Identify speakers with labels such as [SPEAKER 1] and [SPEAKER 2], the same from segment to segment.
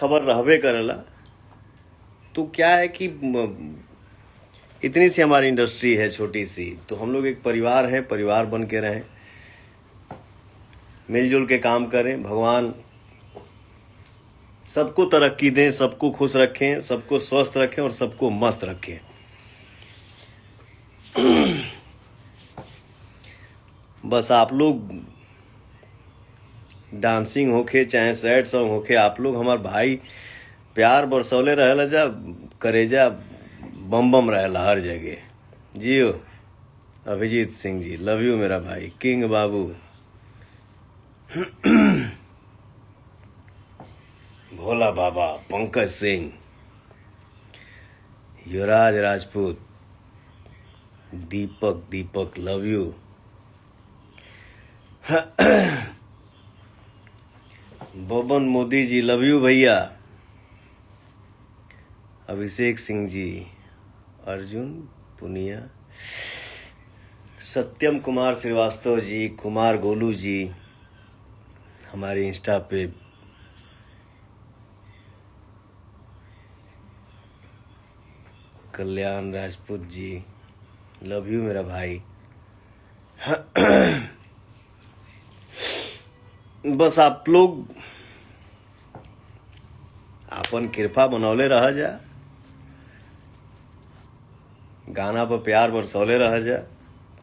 [SPEAKER 1] खबर रहबे करेला। तो क्या है कि इतनी सी हमारी इंडस्ट्री है छोटी सी, तो हम लोग एक परिवार है, परिवार बन के रहें, मिलजुल के काम करें। भगवान सबको तरक्की दें, सबको खुश रखें, सबको स्वस्थ रखें और सबको मस्त रखें। बस आप लोग डांसिंग होके चाहे सैड सॉन्ग होके, आप लोग हमार भाई प्यार बरसौले रहेला जा, करेजा बम बम रहेला हर जगह। जियो अभिजीत सिंह जी, लव यू मेरा भाई किंग बाबू। भोला बाबा, पंकज सिंह, युवराज राजपूत, दीपक love you. Baban Modi ji love you भैया। अभिषेक सिंह जी, अर्जुन पुनिया, सत्यम कुमार श्रीवास्तव जी, कुमार गोलू जी, हमारे Insta Pay Kalyan Rajput ji, love you मेरा भाई। बस आप लोग अपन कृपा बनौले रह जा, गाना पर प्यार बरसौले रह जा।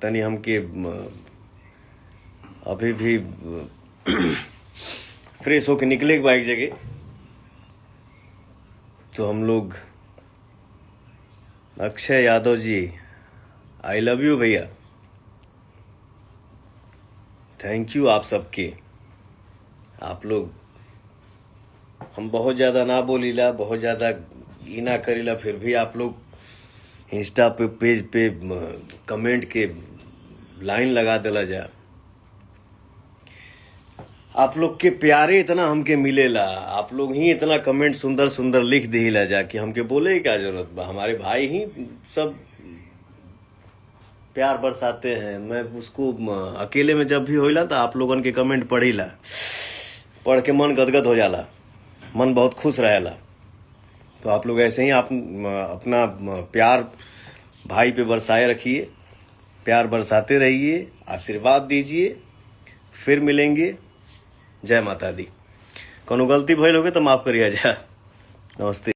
[SPEAKER 1] तनी हमके अभी भी फ्रेश होके निकले के बाइक जगह, तो हम लोग Akshay Yadav ji, I love you भैया, थैंक यू आप सबके। आप लोग, हम बहुत ज़्यादा ना बोलीला, बहुत ज़्यादा ई ना करीला, फिर भी आप लोग इंस्टा पे पेज पे कमेंट के लाइन लगा देला जा। आप लोग के प्यारे इतना हमके मिलेला, आप लोग ही इतना कमेंट सुंदर सुंदर लिख देला जा कि हमके बोले की क्या जरूरत बा। हमारे भाई ही सब प्यार बरसाते हैं। मैं उसको अकेले में जब भी होइला तो आप लोगन के कमेंट पढ़ीला, पढ़ के मन गदगद हो जाला, मन बहुत खुश रहेला। तो आप लोग ऐसे ही आप अपना प्यार भाई पे बरसाए रखिए, प्यार बरसाते रहिए, आशीर्वाद दीजिए। फिर मिलेंगे। जय माता दी। कोनो गलती भइल होगे तो माफ करिए जा। नमस्ते।